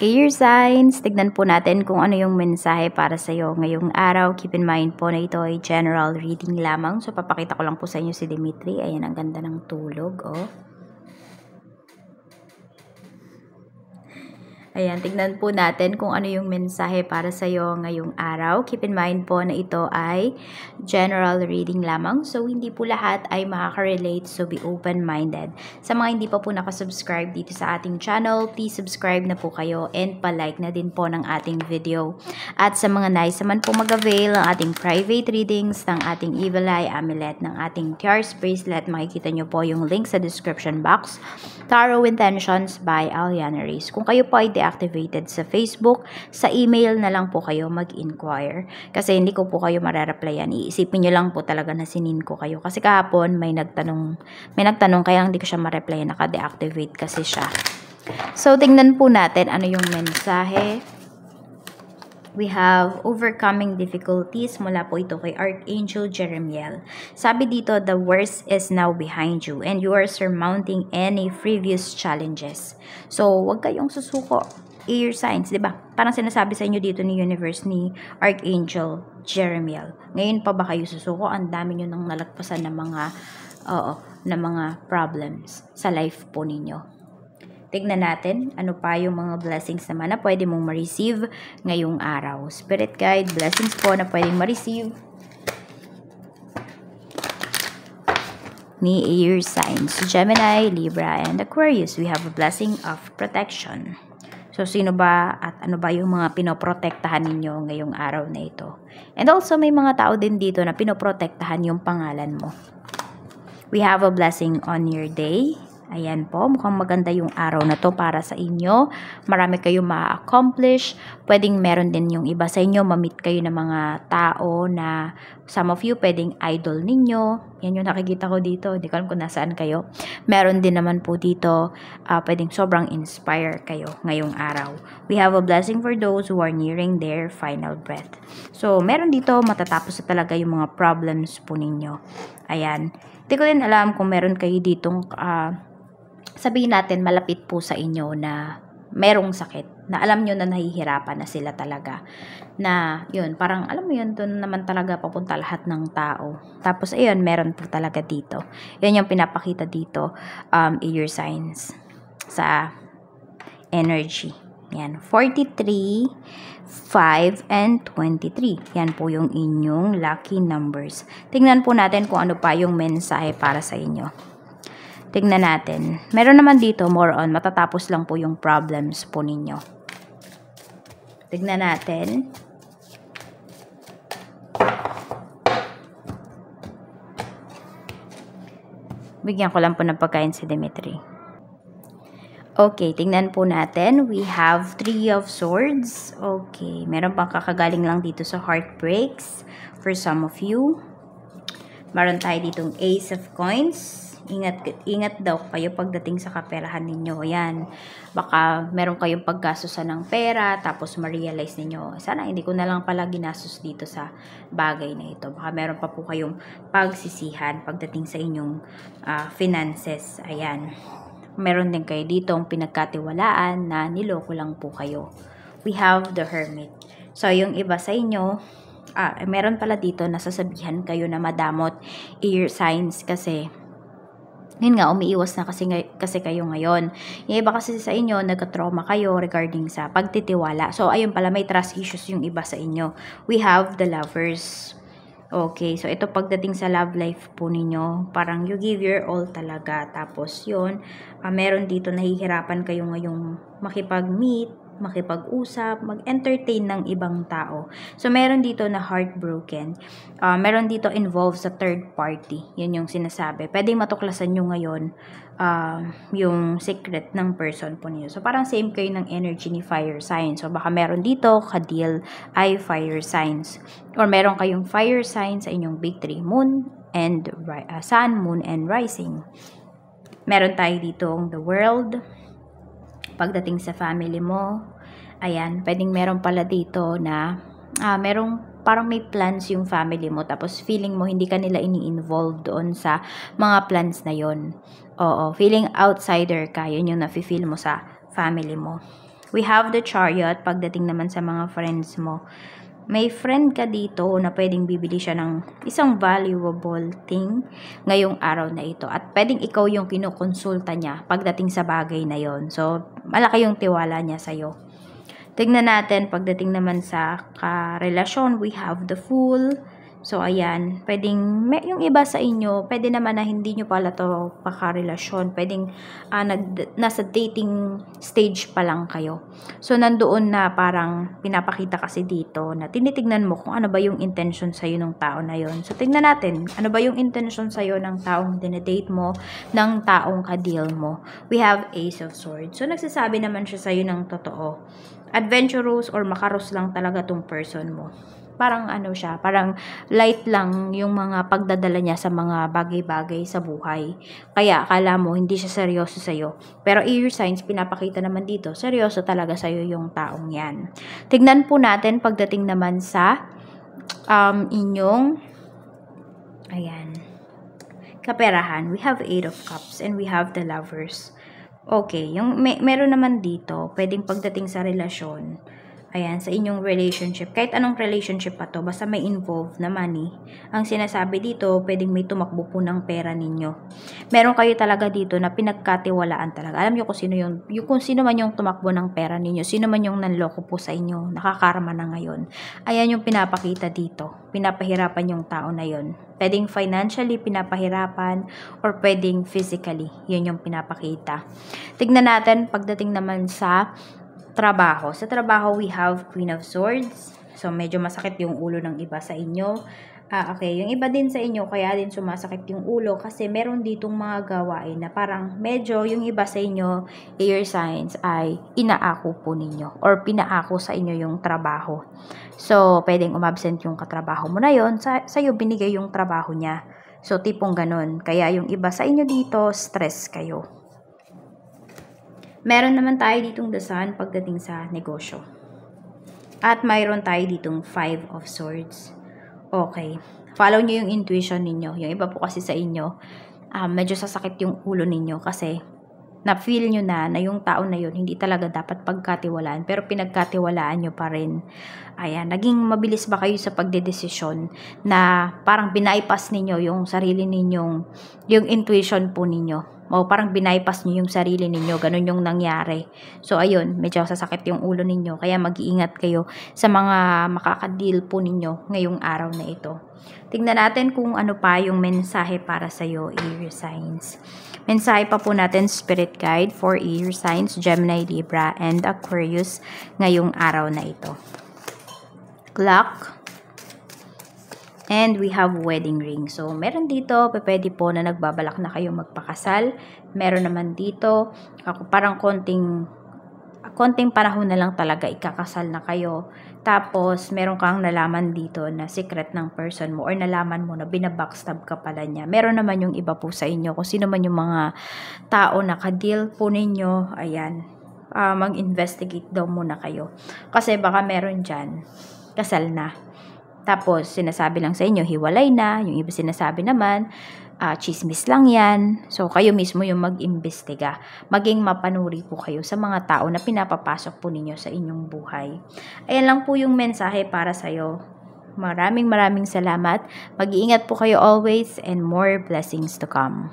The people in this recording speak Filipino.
Air signs, tignan po natin kung ano yung mensahe para sa iyo ngayong araw. Keep in mind po na ito ay general reading lamang. So, papakita ko lang po sa inyo si Dimitri. Ayan, ang ganda ng tulog, oh. Ayan, tignan po natin kung ano yung mensahe para sa iyo ngayong araw. Keep in mind po na ito ay general reading lamang. So, hindi po lahat ay makaka-relate. So, be open-minded. Sa mga hindi pa po nakasubscribe dito sa ating channel, please subscribe na po kayo and palike na din po ng ating video. At sa mga nais naman po mag-avail ng ating private readings, ng ating Evil Eye Amulet, ng ating Tears Bracelet, makikita nyo po yung link sa description box. Tarot Intentions by Aliana Reyes. Kung kayo po ay deactivated sa Facebook, sa email na lang po kayo mag-inquire. Kasi hindi ko po kayo mare-replyan. Iisipin nyo lang po talaga na sinin ko kayo. Kasi kahapon may nagtanong kaya hindi ko siya ma-replyan. Naka-deactivate kasi siya. So, tingnan po natin ano yung mensahe. We have overcoming difficulties mula po ito kay Archangel Jeremiel. Sabi dito, the worst is now behind you and you are surmounting any previous challenges. So, wag kayong susuko. Air signs, di ba? Parang sinasabi sa inyo dito ni Universe ni Archangel Jeremiel. Ngayon pa ba kayo susuko? Ang dami nyo nang nalagpasan ng mga problems sa life po ninyo. Tignan natin ano pa yung mga blessings naman na pwede mong ma-receive ngayong araw. Spirit guide, blessings po na pwedeng ma-receive ni air signs. Gemini, Libra, and Aquarius. We have a blessing of protection. So, sino ba at ano ba yung mga pinoprotektahan ninyo ngayong araw na ito? And also, may mga tao din dito na pinoprotektahan yung pangalan mo. We have a blessing on your day. Ayan po, mukhang maganda yung araw na to para sa inyo. Marami kayong ma-accomplish. Pwedeng meron din yung iba sa inyo, ma-meet kayo ng mga tao na some of you pwedeng idol ninyo. Yan yung nakikita ko dito. Hindi ko alam kung nasaan kayo. Meron din naman po dito, pwedeng sobrang inspire kayo ngayong araw. We have a blessing for those who are nearing their final breath. So, meron dito, matatapos na talaga yung mga problems po ninyo. Ayan. Hindi ko din alam kung meron kayo ditong sabihin natin malapit po sa inyo na merong sakit, na alam nyo na nahihirapan na sila talaga, na yun, parang alam mo yun, doon naman talaga papunta lahat ng tao. Tapos ayun, meron po talaga dito. Yan yung pinapakita dito, air signs sa energy. Yan, 43, 5, and 23. Yan po yung inyong lucky numbers. Tingnan po natin kung ano pa yung mensahe para sa inyo. Tingnan natin. Meron naman dito, more on, matatapos lang po yung problems po ninyo. Tingnan natin. Bigyan ko lang po ng pagkain si Dimitri. Okay, tingnan po natin. We have 3 of Swords. Okay, meron pang kakagaling lang dito sa heartbreaks for some of you. Meron tayo ditong Ace of Coins. Ingat daw kayo pagdating sa kaperahan ninyo. Yan. Baka meron kayong paggastusan ng pera, tapos ma-realize ninyo, sana hindi ko na lang pala ginastos dito sa bagay na ito. Baka meron pa po kayong pagsisihan pagdating sa inyong finances. Ayan. Meron din kayo ditong pinagkatiwalaan na niloko lang po kayo. We have the Hermit. So, yung iba sa inyo, meron pala dito na sasabihan kayo na madamot air signs kasi yun nga, umiiwas na kasi kayo ngayon. Yung iba kasi sa inyo, nagka-trauma kayo regarding sa pagtitiwala. So, ayun pala, may trust issues yung iba sa inyo. We have the Lovers. Okay, so ito pagdating sa love life po ninyo, parang you give your all talaga. Tapos yun, meron dito nahihirapan kayo ngayong makipag-meet, makipag-usap, mag-entertain ng ibang tao. So, meron dito na heartbroken. Meron dito involved sa third party. Yun yung sinasabi. Pwedeng matuklasan nyo ngayon yung secret ng person po niyo. So, parang same kayo ng energy ni fire signs. So, baka meron dito, kadil ay fire signs. Or meron kayong fire signs sa inyong big 3, moon and sun, moon, and rising. Meron tayo ditong the world. Pagdating sa family mo, ayan, pwedeng meron pala dito na merong parang may plans yung family mo, tapos feeling mo hindi ka nila ini-involve doon sa mga plans na yon. Oo, feeling outsider ka, yun yung nafe-feel mo sa family mo. We have the Chariot. Pagdating naman sa mga friends mo, may friend ka dito na pwedeng bibili siya ng isang valuable thing ngayong araw na ito. At pwedeng ikaw yung kinukonsulta niya pagdating sa bagay na yon. So, malaki yung tiwala niya sa'yo. Tignan natin, pagdating naman sa karelasyon, we have the Fool. So, ayan, pwedeng, yung iba sa inyo, pwede naman na hindi nyo pala to pakarelasyon. Pwedeng nasa dating stage pa lang kayo. So, nandoon na parang pinapakita kasi dito na tinitignan mo kung ano ba yung intention sa'yo ng tao na yon. So, tignan natin, ano ba yung intention sa'yo ng taong dinedate mo, ng taong ka-deal mo. We have Ace of Swords. So, nagsasabi naman siya sa'yo ng totoo. Adventurous or makaros lang talaga tong person mo. Parang ano siya, parang light lang yung mga pagdadala niya sa mga bagay-bagay sa buhay. Kaya akala mo hindi siya seryoso sa'yo. Pero air signs, pinapakita naman dito, seryoso talaga sa'yo yung taong yan. Tignan po natin pagdating naman sa inyong, ayan, kaperahan. We have 8 of Cups and we have the Lovers. Okay, yung meron naman dito, pwedeng pagdating sa relasyon, ayan, sa inyong relationship, kahit anong relationship pa to, basta may involved na money, ang sinasabi dito, pwedeng may tumakbo po ng pera ninyo. Meron kayo talaga dito na pinagkatiwalaan talaga. Alam niyo kung sino kung sino man yung tumakbo ng pera ninyo, sino man yung nanloko po sa inyo, nakakarma na ngayon. Ayan yung pinapakita dito. Pinapahirapan yung tao na yon. Pwedeng financially pinapahirapan or pwedeng physically. Yun yung pinapakita. Tignan natin pagdating naman sa trabaho. Sa trabaho, we have Queen of Swords. So, medyo masakit yung ulo ng iba sa inyo. Okay, yung iba din sa inyo, kaya din sumasakit yung ulo kasi meron ditong mga gawain na parang medyo yung iba sa inyo, air signs, ay inaako po ninyo or pinaako sa inyo yung trabaho. So, pwedeng umabsent yung katrabaho mo na yon, sa'yo binigay yung trabaho niya. So, tipong ganun. Kaya yung iba sa inyo dito, stress kayo. Meron naman tayo ditong The Sun pagdating sa negosyo. At mayroon tayo ditong 5 of Swords. Okay. Follow nyo yung intuition ninyo. Yung iba po kasi sa inyo, medyo sasakit yung ulo ninyo kasi na-feel nyo na yung tao na yun, hindi talaga dapat pagkatiwalaan. Pero pinagkatiwalaan nyo pa rin. Ayan, naging mabilis ba kayo sa pagdedesisyon na parang binaypass ninyo yung sarili ninyong, yung intuition po ninyo. O parang binaypass nyo yung sarili ninyo, ganun yung nangyari. So, ayun, medyo sasakit yung ulo ninyo. Kaya mag-iingat kayo sa mga makakadeal po ninyo ngayong araw na ito. Tingnan natin kung ano pa yung mensahe para sa'yo, air signs. Mensahe pa po natin, Spirit Guide for air signs, Gemini, Libra, and Aquarius ngayong araw na ito. Clock. And we have wedding ring. So, meron dito, pwede po na nagbabalak na kayo magpakasal. Meron naman dito, parang konting panahon na lang talaga ikakasal na kayo. Tapos, meron kang nalaman dito na secret ng person mo or nalaman mo na binabackstab ka pala niya. Meron naman yung iba po sa inyo. Kung sino man yung mga tao na ka-deal po ninyo, ayan, mag-investigate daw muna kayo. Kasi baka meron dyan, kasal na. Tapos, sinasabi lang sa inyo, hiwalay na. Yung iba sinasabi naman, chismis lang yan. So, kayo mismo yung mag-imbestiga. Maging mapanuri po kayo sa mga tao na pinapapasok po ninyo sa inyong buhay. Ayan lang po yung mensahe para sa'yo. Maraming salamat. Mag-iingat po kayo always and more blessings to come.